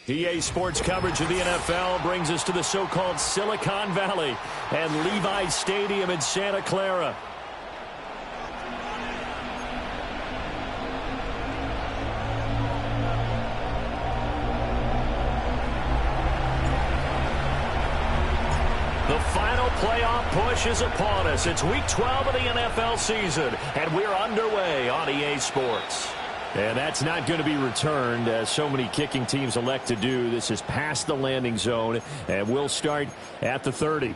EA Sports coverage of the NFL brings us to the so-called Silicon Valley and Levi's Stadium in Santa Clara. The final playoff push is upon us. It's Week 12 of the NFL season, and we're underway on EA Sports. And that's not going to be returned, as so many kicking teams elect to do. This is past the landing zone, and we'll start at the 30.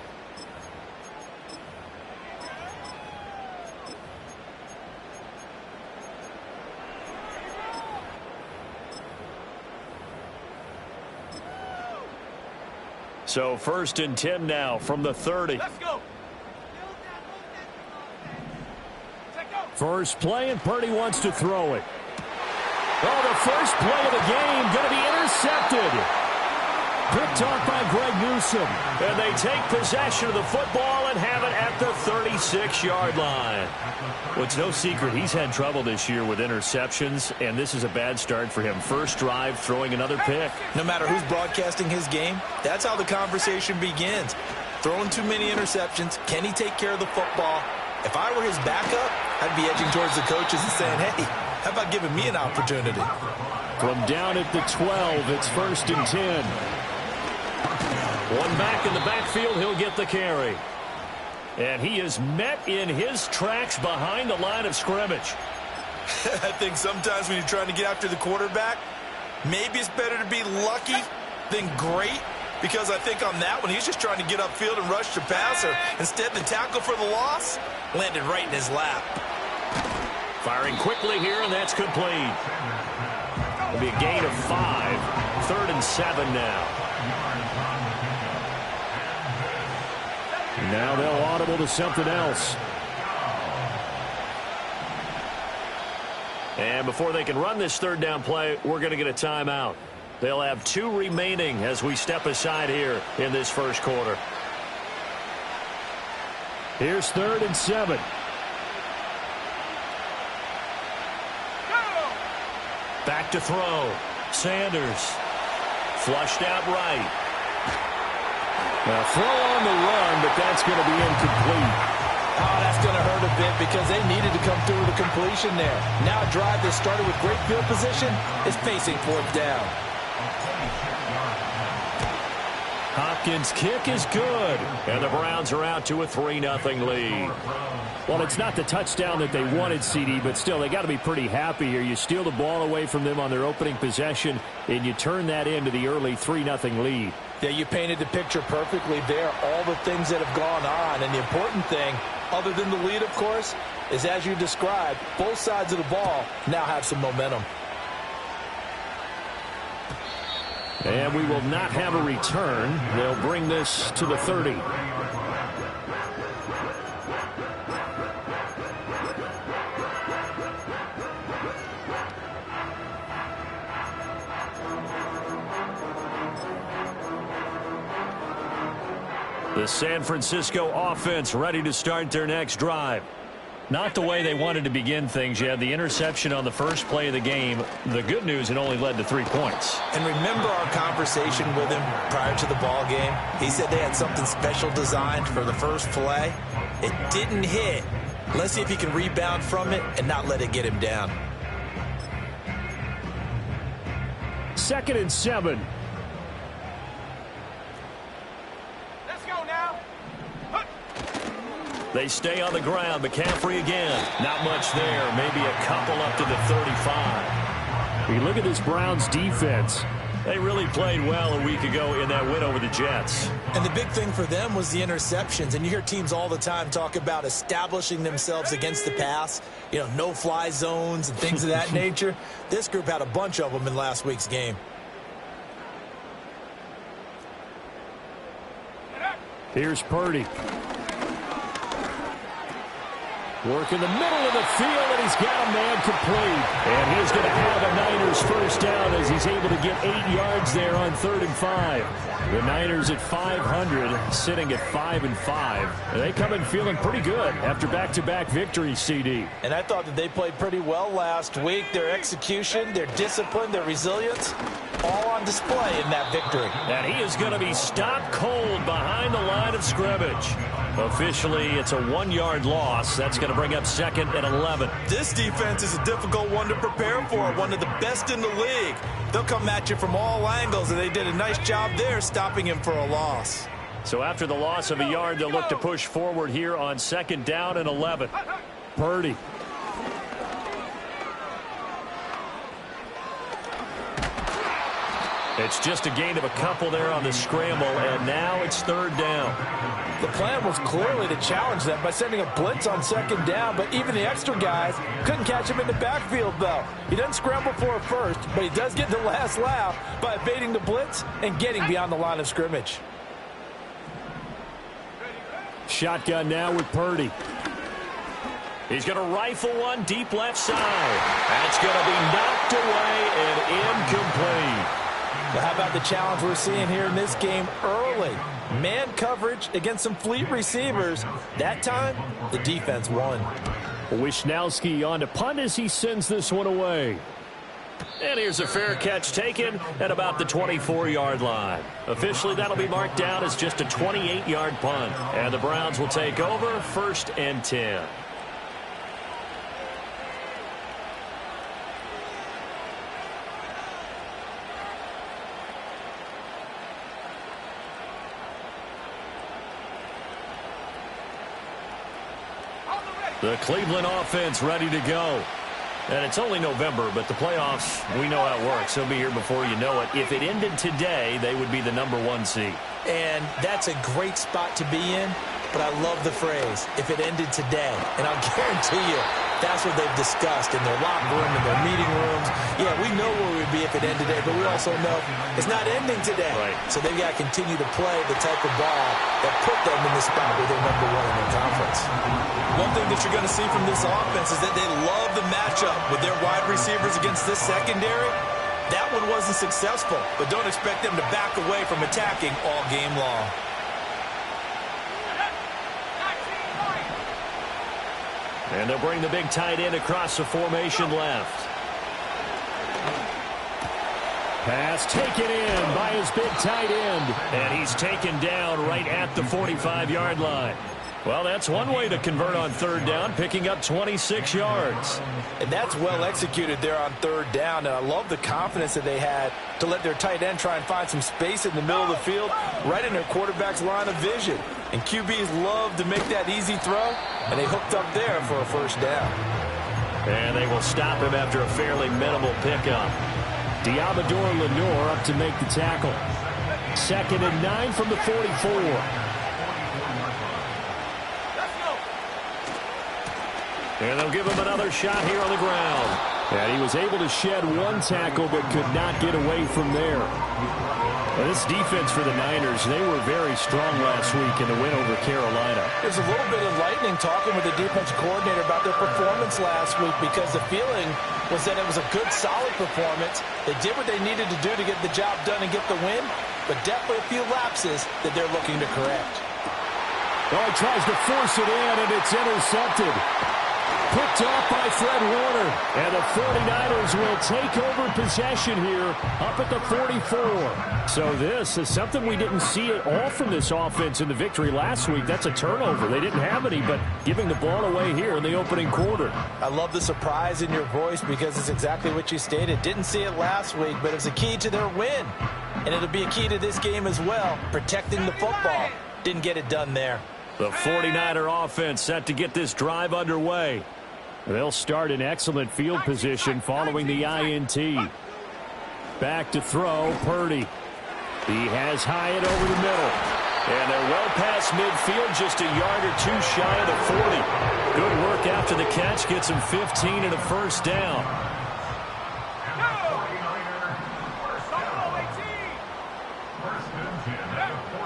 So 1st and 10 now from the 30. Let's go. First play, and Purdy wants to throw it. Oh, the first play of the game going to be intercepted. Picked off by Greg Newsome. And they take possession of the football and have it at the 36-yard line. Well, it's no secret he's had trouble this year with interceptions, and this is a bad start for him. First drive, throwing another pick. No matter who's broadcasting his game, that's how the conversation begins. Throwing too many interceptions. Can he take care of the football? If I were his backup, I'd be edging towards the coaches and saying, hey, how about giving me an opportunity? From down at the 12, it's 1st and 10. One back in the backfield, he'll get the carry. And he is met in his tracks behind the line of scrimmage. I think sometimes when you're trying to get after the quarterback, maybe it's better to be lucky than great. Because I think on that one, he's just trying to get upfield and rush the passer. Instead, the tackle for the loss landed right in his lap. Firing quickly here, and that's complete. It'll be a gain of 5. 3rd and 7 now. Now they'll audible to something else. And before they can run this 3rd down play, we're going to get a timeout. They'll have 2 remaining as we step aside here in this first quarter. Here's 3rd and 7. Back to throw. Sanders. Flushed out right. Now throw on the run, but that's going to be incomplete. Oh, that's going to hurt a bit because they needed to come through with a completion there. Now a drive that started with great field position is facing 4th down. Hopkins' kick is good, and the Browns are out to a 3-0 lead. Well, it's not the touchdown that they wanted, CD, but still, they got to be pretty happy here. You steal the ball away from them on their opening possession, and you turn that into the early 3-0 lead. Yeah, you painted the picture perfectly there, all the things that have gone on. And the important thing, other than the lead, of course, is as you described, both sides of the ball now have some momentum. And we will not have a return. They'll bring this to the 30. The San Francisco offense ready to start their next drive. Not the way they wanted to begin things. You had the interception on the first play of the game. The good news, it only led to 3 points. And remember our conversation with him prior to the ball game? He said they had something special designed for the first play. It didn't hit. Let's see if he can rebound from it and not let it get him down. 2nd and 7. They stay on the ground. McCaffrey again. Not much there. Maybe a couple up to the 35. You look at this Browns defense. They really played well a week ago in that win over the Jets. And the big thing for them was the interceptions. And you hear teams all the time talk about establishing themselves against the pass. You know, no-fly zones and things of that nature. This group had a bunch of them in last week's game. Here's Purdy. Working the middle of the field, and he's got a man complete. And he's going to have a Niners first down as he's able to get 8 yards there on 3rd and 5. The Niners at 500, sitting at 5-5. They come in feeling pretty good after back-to-back victories, CD. And I thought that they played pretty well last week. Their execution, their discipline, their resilience, all on display in that victory. And he is going to be stopped cold behind the line of scrimmage. Officially, it's a 1-yard loss. That's going to bring up 2nd and 11. This defense is a difficult one to prepare for, one of the best in the league. They'll come at you from all angles, and they did a nice job there stopping him for a loss. So after the loss of a yard, they'll look to push forward here on 2nd down and 11. Purdy. It's just a gain of a couple there on the scramble, and now it's 3rd down. The plan was clearly to challenge them by sending a blitz on 2nd down, but even the extra guys couldn't catch him in the backfield, though. He doesn't scramble for a first, but he does get the last laugh by evading the blitz and getting beyond the line of scrimmage. Shotgun now with Purdy. He's going to rifle one deep left side. That's going to be knocked away and incomplete. But how about the challenge we're seeing here in this game early? Man coverage against some fleet receivers. That time, the defense won. Wisnowski on to punt as he sends this one away. And here's a fair catch taken at about the 24-yard line. Officially, that'll be marked down as just a 28-yard punt. And the Browns will take over 1st and 10. The Cleveland offense ready to go. And it's only November, but the playoffs, we know how it works. They'll be here before you know it. If it ended today, they would be the #1 seed. And that's a great spot to be in, but I love the phrase, if it ended today. And I'll guarantee you, that's what they've discussed in their locker room, in their meeting rooms. Yeah, we know where we'd be if it ended today, but we also know it's not ending today. Right. So they've got to continue to play the type of ball that put them in the spot where they're #1 in their conference. One thing that you're going to see from this offense is that they love the matchup with their wide receivers against this secondary. That one wasn't successful, but don't expect them to back away from attacking all game long. And they'll bring the big tight end across the formation left. Pass taken in by his big tight end. And he's taken down right at the 45-yard line. Well, that's one way to convert on 3rd down, picking up 26 yards. And that's well executed there on 3rd down. And I love the confidence that they had to let their tight end try and find some space in the middle of the field, right in their quarterback's line of vision. And QBs love to make that easy throw, and they hooked up there for a 1st down. And they will stop him after a fairly minimal pickup. Diamador Lenore up to make the tackle. 2nd and 9 from the 44. And they'll give him another shot here on the ground. And he was able to shed one tackle but could not get away from there. Well, this defense for the Niners, they were very strong last week in the win over Carolina. There's a little bit enlightening talking with the defense coordinator about their performance last week because the feeling was that it was a good, solid performance. They did what they needed to do to get the job done and get the win, but definitely a few lapses that they're looking to correct. Oh, he tries to force it in, and it's intercepted. Picked off by Fred Warner. And the 49ers will take over possession here up at the 44. So this is something we didn't see at all from this offense in the victory last week. That's a turnover. They didn't have any, but giving the ball away here in the opening quarter. I love the surprise in your voice because it's exactly what you stated. Didn't see it last week, but it was a key to their win. And it'll be a key to this game as well, protecting the football. Didn't get it done there. The 49er offense set to get this drive underway. They'll start in excellent field position following the INT. Back to throw, Purdy. He has Hyatt over the middle. And they're well past midfield, just a yard or two shy of the 40. Good work after the catch, gets him 15 and a 1st down.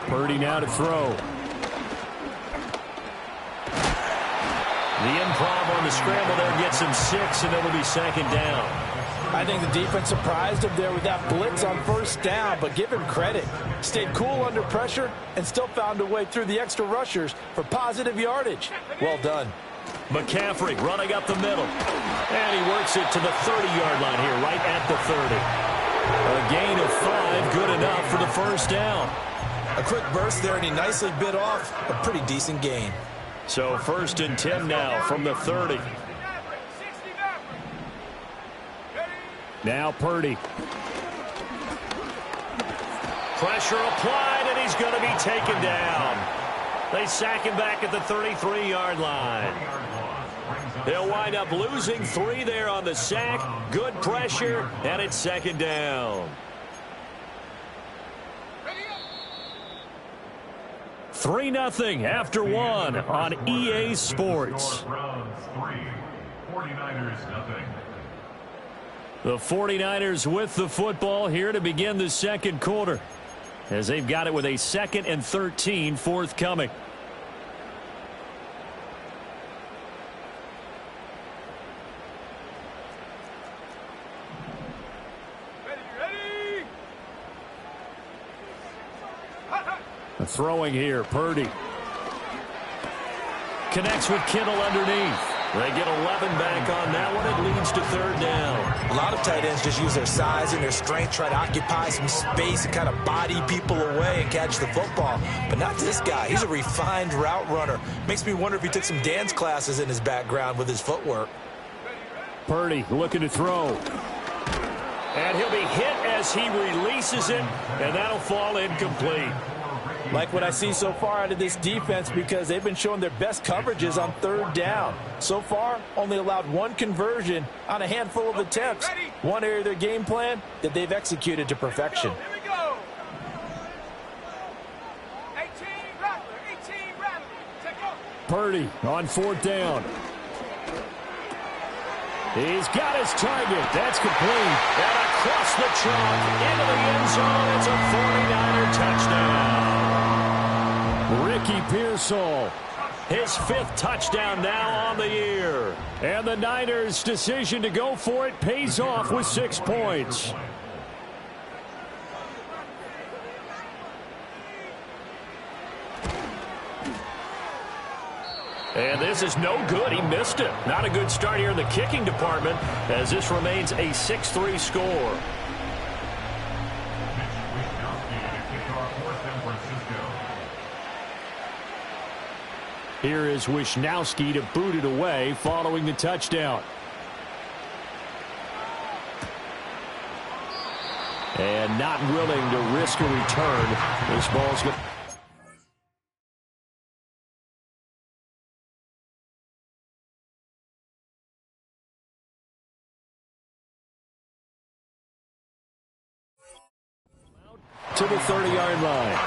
Purdy now to throw. The improv on the scramble there gets him 6, and it'll be second down. I think the defense surprised him there with that blitz on first down, but give him credit. Stayed cool under pressure and still found a way through the extra rushers for positive yardage. Well done. McCaffrey running up the middle. And he works it to the 30-yard line here, right at the 30. A gain of 5, good enough for the first down. A quick burst there, and he nicely bit off a pretty decent gain. So 1st and 10 now from the 30. Now Purdy. Pressure applied, and he's going to be taken down. They sack him back at the 33-yard line. They'll wind up losing 3 there on the sack. Good pressure, and it's second down. 3-0 after 1 on EA Sports. The 49ers with the football here to begin the second quarter, as they've got it with a 2nd and 13 forthcoming. Throwing here, Purdy. Connects with Kittle underneath. They get 11 back on that one. It leads to 3rd down. A lot of tight ends just use their size and their strength, try to occupy some space and kind of body people away and catch the football. But not this guy. He's a refined route runner. Makes me wonder if he took some dance classes in his background with his footwork. Purdy looking to throw. And he'll be hit as he releases it, and that'll fall incomplete. Like what I see so far out of this defense, because they've been showing their best coverages on 3rd down. So far, only allowed 1 conversion on a handful of attempts. One area of their game plan that they've executed to perfection. Purdy on 4th down. He's got his target. That's complete. And across the chalk into the end zone. It's a 49er touchdown. Ricky Pearsall, his 5th touchdown now on the year. And the Niners' decision to go for it pays off with 6 points. And this is no good. He missed it. Not a good start here in the kicking department, as this remains a 6-3 score. Here is Wisnowski to boot it away following the touchdown. And not willing to risk a return. This ball's going to the 30-yard line.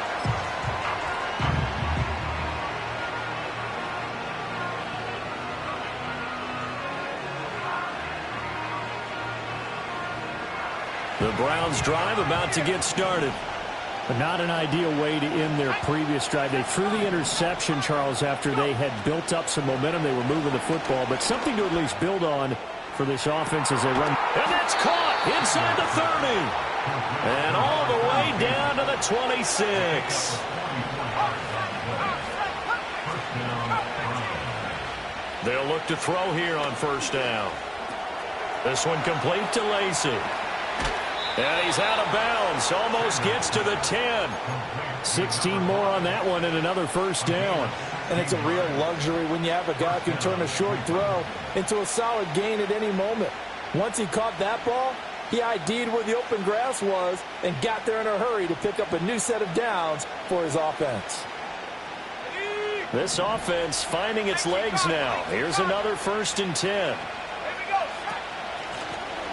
The Browns drive about to get started. But not an ideal way to end their previous drive. They threw the interception, Charles, after they had built up some momentum. They were moving the football, but something to at least build on for this offense as they run. And that's caught inside the 30. And all the way down to the 26. They'll look to throw here on 1st down. This one complete to Lacy. And he's out of bounds. Almost gets to the 10. 16 more on that one and another 1st down. And it's a real luxury when you have a guy who can turn a short throw into a solid gain at any moment. Once he caught that ball, he ID'd where the open grass was and got there in a hurry to pick up a new set of downs for his offense. This offense finding its legs now. Here's another 1st and 10.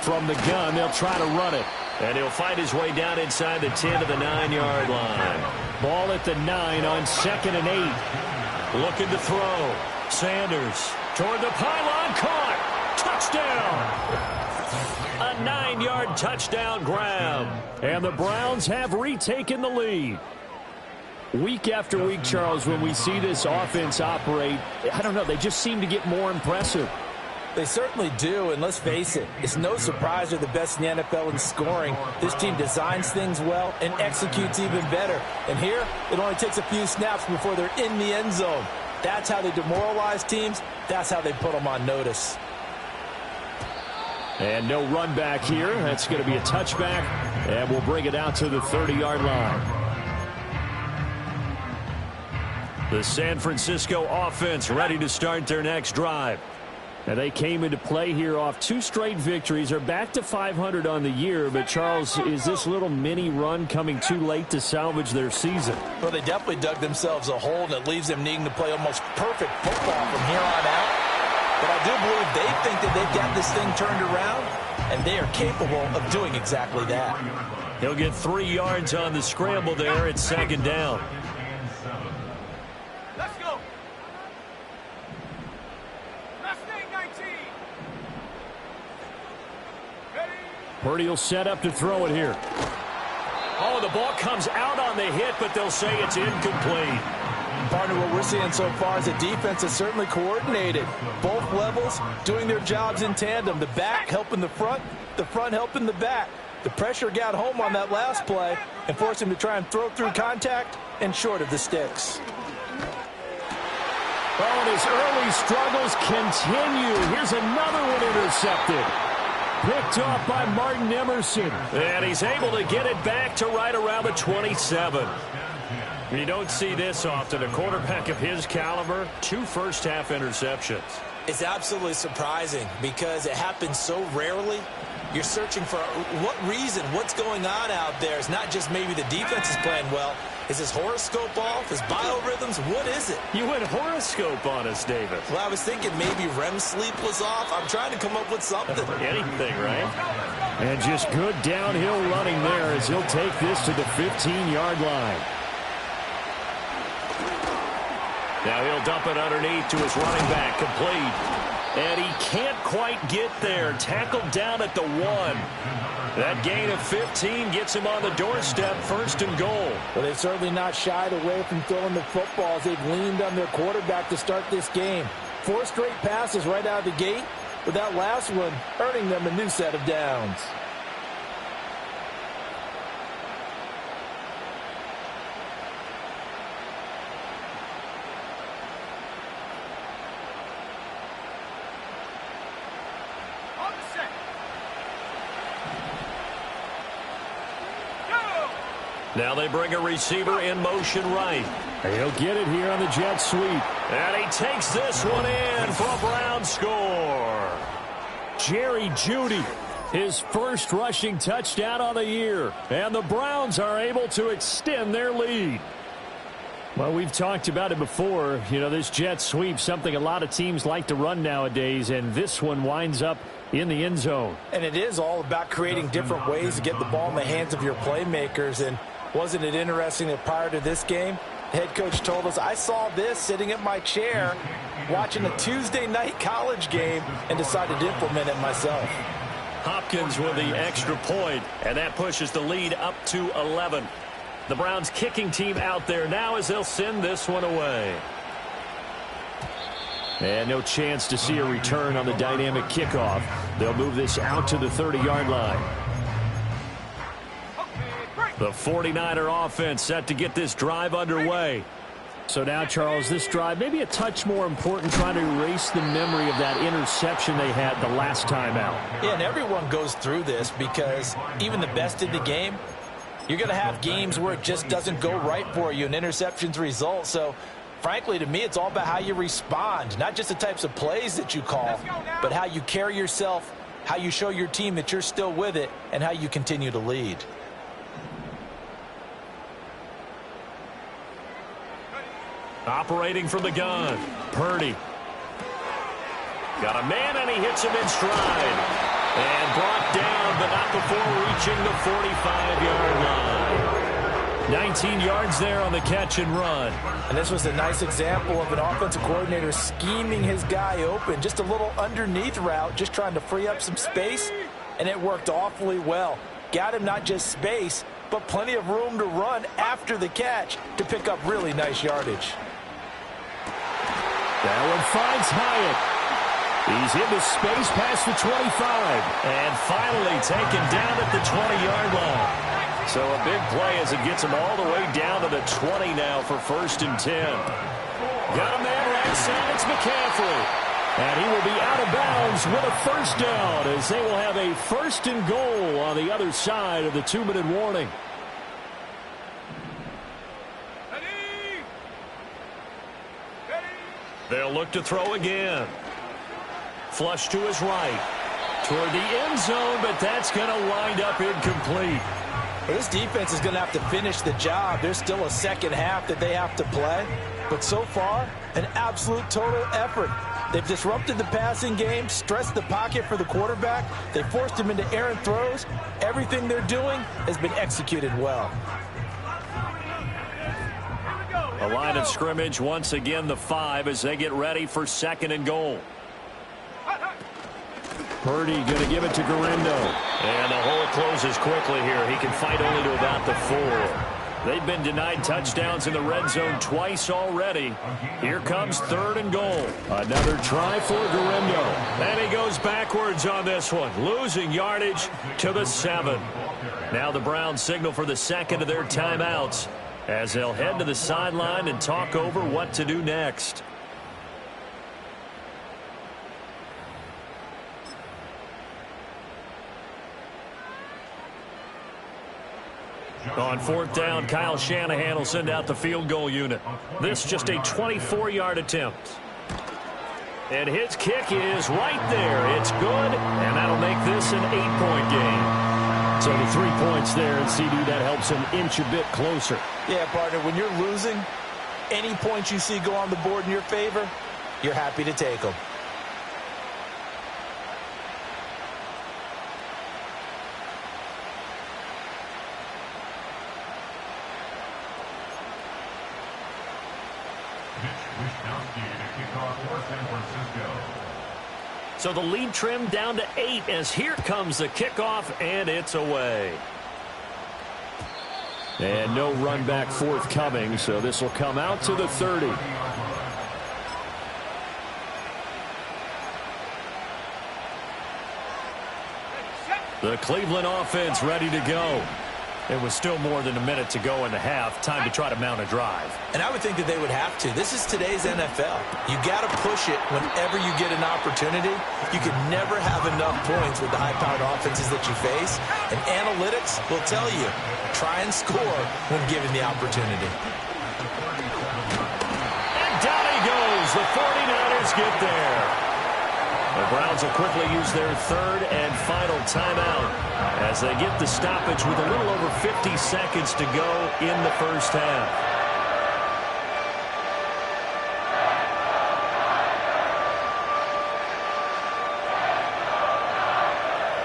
From the gun, they'll try to run it. And he'll fight his way down inside the 10 to the 9-yard line. Ball at the 9 on 2nd and 8. Looking to throw. Sanders toward the pylon. Caught. Touchdown. A 9-yard touchdown grab. And the Browns have retaken the lead. Week after week, Charles, when we see this offense operate, I don't know, they just seem to get more impressive. They certainly do, and let's face it, it's no surprise they're the best in the NFL in scoring. This team designs things well and executes even better. And here, it only takes a few snaps before they're in the end zone. That's how they demoralize teams. That's how they put them on notice. And no run back here. That's going to be a touchback, and we'll bring it out to the 30-yard line. The San Francisco offense ready to start their next drive. Now, they came into play here off 2 straight victories. They're back to 500 on the year. But, Charles, is this little mini run coming too late to salvage their season? Well, they definitely dug themselves a hole, and it leaves them needing to play almost perfect football from here on out. But I do believe they think that they've got this thing turned around, and they are capable of doing exactly that. He'll get 3 yards on the scramble there. It's 2nd down. Purdy will set up to throw it here. Oh, the ball comes out on the hit, but they'll say it's incomplete. Partner, what we're seeing so far is the defense is certainly coordinated. Both levels doing their jobs in tandem. The back helping the front helping the back. The pressure got home on that last play and forced him to try and throw through contact and short of the sticks. Oh, and his early struggles continue. Here's another one intercepted. Picked off by Martin Emerson. And he's able to get it back to right around the 27. You don't see this often. A quarterback of his caliber, 2 first-half interceptions. It's absolutely surprising because it happens so rarely. You're searching for what reason, what's going on out there. It's not just maybe the defense is playing well. Is his horoscope off? His biorhythms? What is it? You went horoscope on us, David. Well, I was thinking maybe REM sleep was off. I'm trying to come up with something. Anything, right? And just good downhill running there as he'll take this to the 15-yard line. Now he'll dump it underneath to his running back, complete. And he can't quite get there. Tackled down at the 1. That gain of 15 gets him on the doorstep, 1st and goal. Well, they've certainly not shied away from throwing the footballs. They've leaned on their quarterback to start this game. 4 straight passes right out of the gate, with that last one earning them a new set of downs. Now they bring a receiver in motion right. He'll get it here on the jet sweep. And he takes this one in for a Brown score. Jerry Jeudy, his first rushing touchdown on the year. And the Browns are able to extend their lead. Well, we've talked about it before. You know, this jet sweep, something a lot of teams like to run nowadays. And this one winds up in the end zone. And it is all about creating different ways to get the ball in the hands of your playmakers. And wasn't it interesting that prior to this game, the head coach told us, I saw this sitting at my chair watching a Tuesday night college game and decided to implement it myself. Hopkins with the extra point, and that pushes the lead up to 11. The Browns kicking team out there now as they'll send this one away. And no chance to see a return on the dynamic kickoff. They'll move this out to the 30-yard line. The 49er offense set to get this drive underway. So now, Charles, this drive maybe a touch more important, trying to erase the memory of that interception they had the last time out. Yeah, and everyone goes through this because even the best in the game, you're going to have games where it just doesn't go right for you and interceptions result. So, frankly, to me, it's all about how you respond, not just the types of plays that you call, but how you carry yourself, how you show your team that you're still with it, and how you continue to lead. Operating from the gun, Purdy. Got a man, and he hits him in stride. And brought down, but not before reaching the 45-yard line. 19 yards there on the catch and run. And this was a nice example of an offensive coordinator scheming his guy open. Just a little underneath route, just trying to free up some space, and it worked awfully well. Got him not just space, but plenty of room to run after the catch to pick up really nice yardage. That one finds Hyatt. He's into space past the 25. And finally taken down at the 20-yard line. So a big play as it gets him all the way down to the 20 now for 1st and 10. Got a man right side. It's McCaffrey. And he will be out of bounds with a 1st down as they will have a 1st and goal on the other side of the 2-minute warning. They'll look to throw again. Flush to his right. Toward the end zone, but that's going to wind up incomplete. Well, this defense is going to have to finish the job. There's still a second half that they have to play. But so far, an absolute total effort. They've disrupted the passing game, stressed the pocket for the quarterback. They forced him into errant throws. Everything they're doing has been executed well. A line of scrimmage once again the 5 as they get ready for 2nd and goal. Purdy going to give it to Garindo. And the hole closes quickly here. He can fight only to about the 4. They've been denied touchdowns in the red zone twice already. Here comes 3rd and goal. Another try for Garindo. And he goes backwards on this one, losing yardage to the 7. Now the Browns signal for the 2nd of their timeouts as they'll head to the sideline and talk over what to do next. On 4th down, Kyle Shanahan will send out the field goal unit. This just a 24-yard attempt. And his kick is right there. It's good, and that'll make this an 8-point game. So the 3 points there, and CD, that helps him inch a bit closer. Yeah, partner, when you're losing, any points you see go on the board in your favor, you're happy to take them. So the lead trimmed down to 8 as here comes the kickoff, and it's away. And no run back forthcoming, so this will come out to the 30. The Cleveland offense ready to go. It was still more than a minute to go in the half. Time to try to mount a drive. And I would think that they would have to. This is today's NFL. You got to push it whenever you get an opportunity. You can never have enough points with the high-powered offenses that you face. And analytics will tell you, try and score when given the opportunity. And down he goes. The 49ers get there. The Browns will quickly use their 3rd and final timeout as they get the stoppage with a little over 50 seconds to go in the 1st half.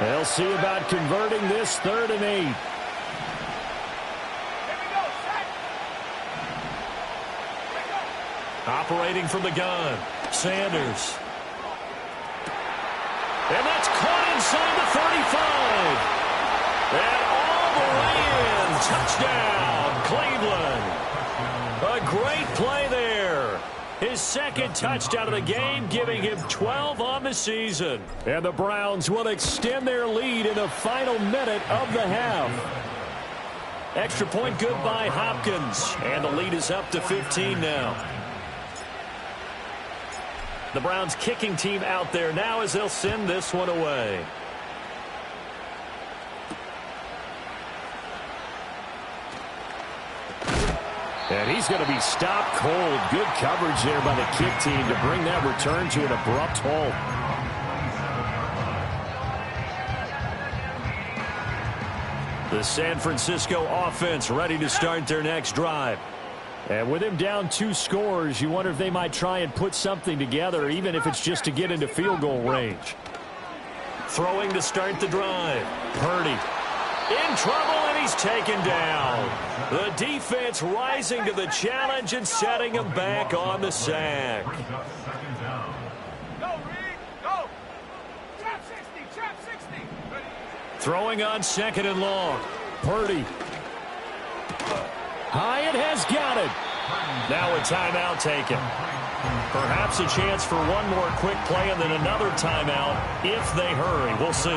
They'll see about converting this 3rd and 8. Operating from the gun, Sanders. And that's caught inside the 35. And all the way in. Touchdown, Cleveland. A great play there. His 2nd touchdown of the game, giving him 12 on the season. And the Browns will extend their lead in the final minute of the half. Extra point good by Hopkins. And the lead is up to 15 now. The Browns kicking team out there now as they'll send this one away. And he's going to be stopped cold. Good coverage there by the kick team to bring that return to an abrupt halt. The San Francisco offense ready to start their next drive. And with him down 2 scores, you wonder if they might try and put something together, even if it's just to get into field goal range. Throwing to start the drive. Purdy in trouble, and he's taken down. The defense rising to the challenge and setting him back on the sack. Go, Reed, go. Trap 60, trap 60. Throwing on 2nd and long. Purdy Hyatt has got it. Now a timeout taken. Perhaps a chance for one more quick play and then another timeout if they hurry. We'll see.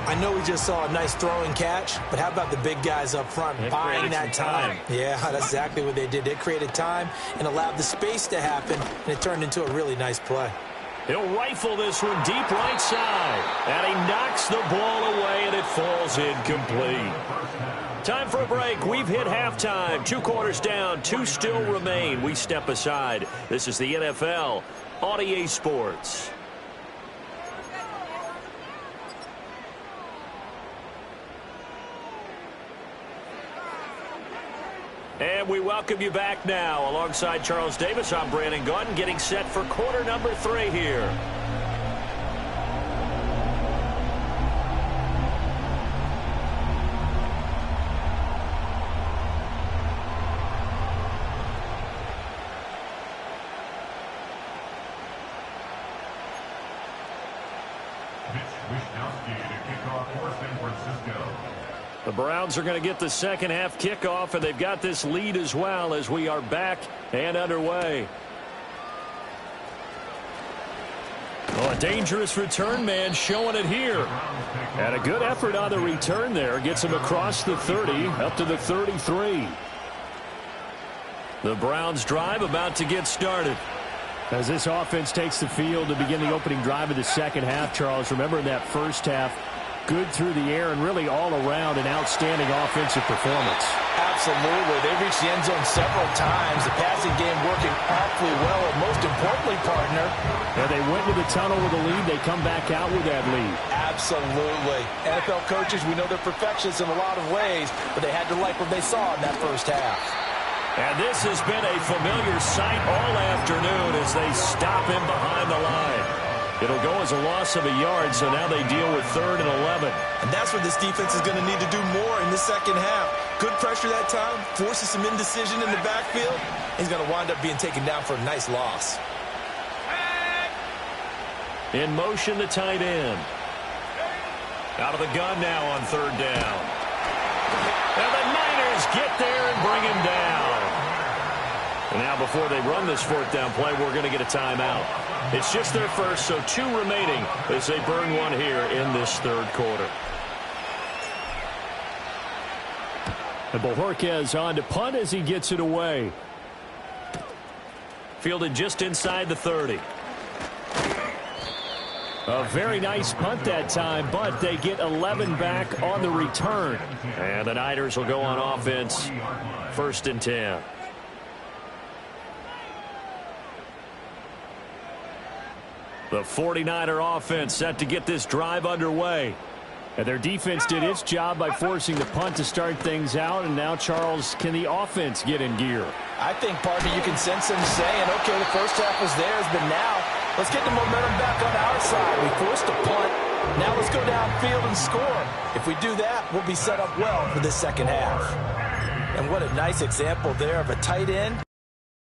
I know we just saw a nice throwing catch, but how about the big guys up front buying that time? Yeah, that's exactly what they did. They created time and allowed the space to happen, and it turned into a really nice play. He'll rifle this one deep right side, and he knocks the ball away, and it falls incomplete. Time for a break. We've hit halftime. 2 quarters down, 2 still remain. We step aside. This is the NFL on EA Sports. And we welcome you back now. Alongside Charles Davis, I'm Brandon Gaudin, getting set for quarter number 3 here. The Browns are going to get the second half kickoff, and they've got this lead as well as we are back and underway. Oh, a dangerous return man showing it here. And a good effort on the return there. Gets him across the 30 up to the 33. The Browns drive about to get started. As this offense takes the field to begin the opening drive of the second half, Charles, remember in that first half, good through the air and really all around an outstanding offensive performance. Absolutely. They reached the end zone several times. The passing game working awfully well. And most importantly, partner, and they went to the tunnel with a lead. They come back out with that lead. Absolutely. NFL coaches, we know they're perfectionists in a lot of ways, but they had to like what they saw in that first half. And this has been a familiar sight all afternoon as they stop him behind the line. It'll go as a loss of a yard, so now they deal with 3rd and 11. And that's what this defense is going to need to do more in the second half. Good pressure that time, forces some indecision in the backfield. He's going to wind up being taken down for a nice loss. In motion, the tight end. Out of the gun now on 3rd down. And the Niners get there and bring him down. And now before they run this 4th down play, we're going to get a timeout. It's just their first, so 2 remaining as they burn one here in this 3rd quarter. And Bojorquez on to punt as he gets it away. Fielded just inside the 30. A very nice punt that time, but they get 11 back on the return. And the Niners will go on offense, 1st and 10. The 49er offense set to get this drive underway. And their defense did its job by forcing the punt to start things out. And now, Charles, can the offense get in gear? I think, partner, you can sense them saying, okay, the first half was theirs, but now let's get the momentum back on our side. We forced a punt. Now let's go downfield and score. If we do that, we'll be set up well for this second half. And what a nice example there of a tight end